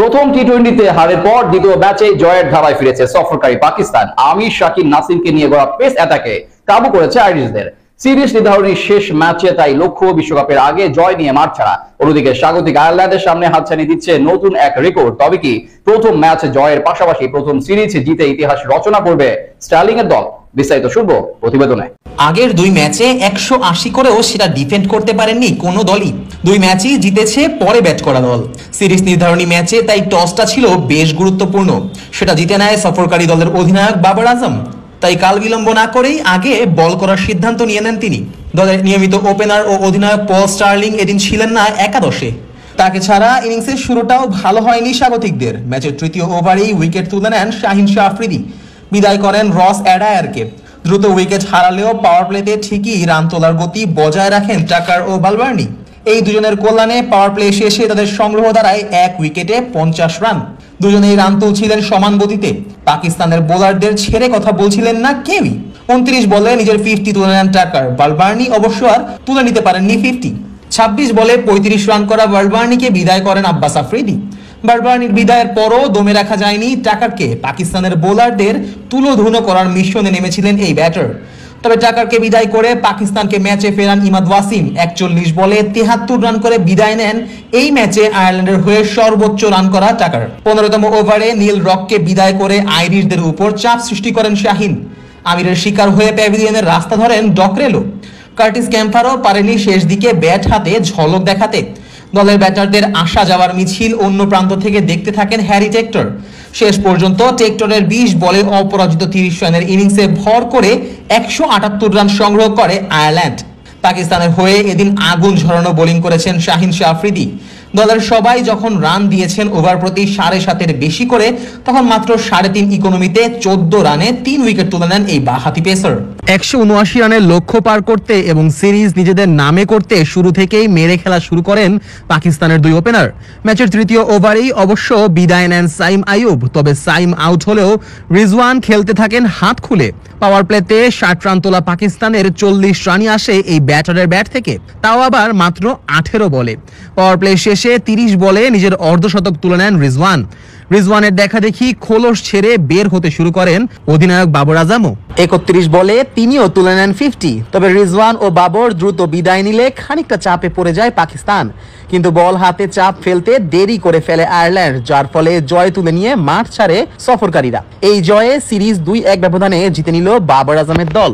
প্রথম টি-20তে হারের পর দ্বিতীয় ম্যাচে জয়ের ধারায় ফিরেছে সফরকারী পাকিস্তান। আমির শাকিব নাসিমকে নিয়ে গড়া পেস অ্যাটাকে কাবু করেছে আইরিশদের। সিরিজ নির্ধারণী শেষ ম্যাচে তাই লক্ষ্য বিশ্বকাপের আগে জয় নিয়ে মাঠ ছাড়া। অন্যদিকে স্বাগতিক আয়ারল্যান্ডের সামনে হাতছানি দিচ্ছে নতুন এক রেকর্ড। তবে কি প্রথম ম্যাচ জয়ের পাশাপাশি প্রথম সিরিজ জিতে ইতিহাস রচনা করবে স্টার্লিং এর দল? বিস্তারিত শুনবো প্রতিবেদনে। আগের দুই ম্যাচে 180 করেও সেটা ডিফেন্ড করতে পারেননি কোনো দলই। দুই ম্যাচই জিতেছে পরে ব্যাট করা দল। সিরিজ নির্ধারণী ম্যাচে তাই টসটা ছিল বেশ গুরুত্বপূর্ণ। সেটা জিতে নেয় সফরকারী দলের অধিনায়ক বাবর আজম। তাই কাল বিলম্ব না করেই আগে বল করার সিদ্ধান্ত নিয়ে নেন তিনি। দলের নিয়মিত ওপেনার ও অধিনায়ক পল স্টার্লিং এদিন ছিলেন না একাদশে। তাকে ছাড়া ইনিংসের শুরুটাও ভালো হয়নি স্বাগতিকদের। ম্যাচের তৃতীয় ওভারেই উইকেট তুলে নেন শাহিন শাহ আফ্রিদি। বিদায় করেন রস অ্যাডায়ারকে। দ্রুত উইকেট হারালেও পাওয়ার প্লেতে ঠিকই রান তোলার গতি বজায় রাখেন টাকার ও বালবার্নি। এই দুজনের কল্যাণে পাওয়ার প্লে শেষে তাদের সংগ্রহ দাঁড়ায় 1 উইকেটে 50 রান। দুজনেই রান তুলছিলেন সমান গতিতে। পাকিস্তানের বোলারদের ছেড়ে কথা বলছিলেন না কেউই। 29 বলে নিজের 50 তুলে নেন টাকার। বালবার্নি অবশ্য আর তুলে নিতে পারেননি 50। 26 বলে 35 রান করা বালবার্নিকে বিদায় করেন আব্বাস আফ্রিদি। বালবার্নির বিদায়ের পরও দমে রাখা যায়নি টাকারকে। পাকিস্তানের বোলারদের তুলোধুনো করার মিশনে নেমেছিলেন এই ব্যাটার। তবে টাকারকে বিদায় করে পাকিস্তানকে ম্যাচে ফেরান ইমাদ ওয়াসিম। 41 বলে 73 রান করে বিদায় নেন এই ম্যাচে আয়ারল্যান্ডের হয়ে সর্বোচ্চ রান করা টাকার। 15তম ওভারে নীল রককে বিদায় করে আইরিশদের উপর চাপ সৃষ্টি করেন শাহিন। আমিরের শিকার হয়ে প্যাভিলিয়নের রাস্তা ধরেন ডকরেলো। কার্টিস ক্যাম্পারও পারেনি শেষ দিকে ব্যাট হাতে ঝলক দেখাতে। দলের ব্যাটারদের আসা যাওয়ার মিছিল অন্য প্রান্ত থেকে দেখতে থাকেন হ্যারি টেক্টর। শেষ পর্যন্ত টেক্টরের 20 বলে অপরাজিত 30 রানের ইনিংসে ভর করে 178 রান সংগ্রহ করে আয়ারল্যান্ড। পাকিস্তানের হয়ে এদিন আগুন ঝরানো বোলিং করেছেন শাহিন শাহ আফ্রিদি। দলের সবাই যখন রান দিয়েছেন ওভার প্রতি 7.5-এর বেশি করে, তখন মাত্র 3.5 ইকোনমিতে 14 রানে 3 উইকেট তুলে নেন এই বাঁহাতি পেসার। 179 রানের লক্ষ্য পার করতে এবং সিরিজ নিজেদের নামে করতে শুরু থেকেই মেরে খেলা শুরু করেন পাকিস্তানের দুই ওপেনার। ম্যাচের তৃতীয় ওভারেই অবশ্য বিদায় নেন সাইম আইয়ুব। তবে সাইম আউট হলেও রিজওয়ান খেলতে থাকেন হাত খুলে। পাওয়ার প্লেতে 60 রান তোলা পাকিস্তানের 40 রানই আসে এই ব্যাটারের ব্যাট থেকে, তাও আবার মাত্র 18 বলে। পাওয়ার প্লে শেষে 30 বলে নিজের অর্ধশতক তুলে নেন রিজওয়ান। রিজওয়ানের দেখা দেখি খোলস ছেড়ে বের হতে শুরু করেন অধিনায়ক বাবর আজমও। 31 বলে তিনিও তুলে নেন 50। তবে রিজওয়ান ও বাবর দ্রুত বিদায় নিলে খানিকটা চাপে পড়ে যায় পাকিস্তান। কিন্তু বল হাতে চাপ ফেলতে দেরি করে ফেলে আয়ারল্যান্ড, যার ফলে জয় তুলে নিয়ে মাঠ ছাড়ে সফরকারীরা। এই জয়ে সিরিজ 2-1 ব্যবধানে জিতে নিল বাবর আজমের দল।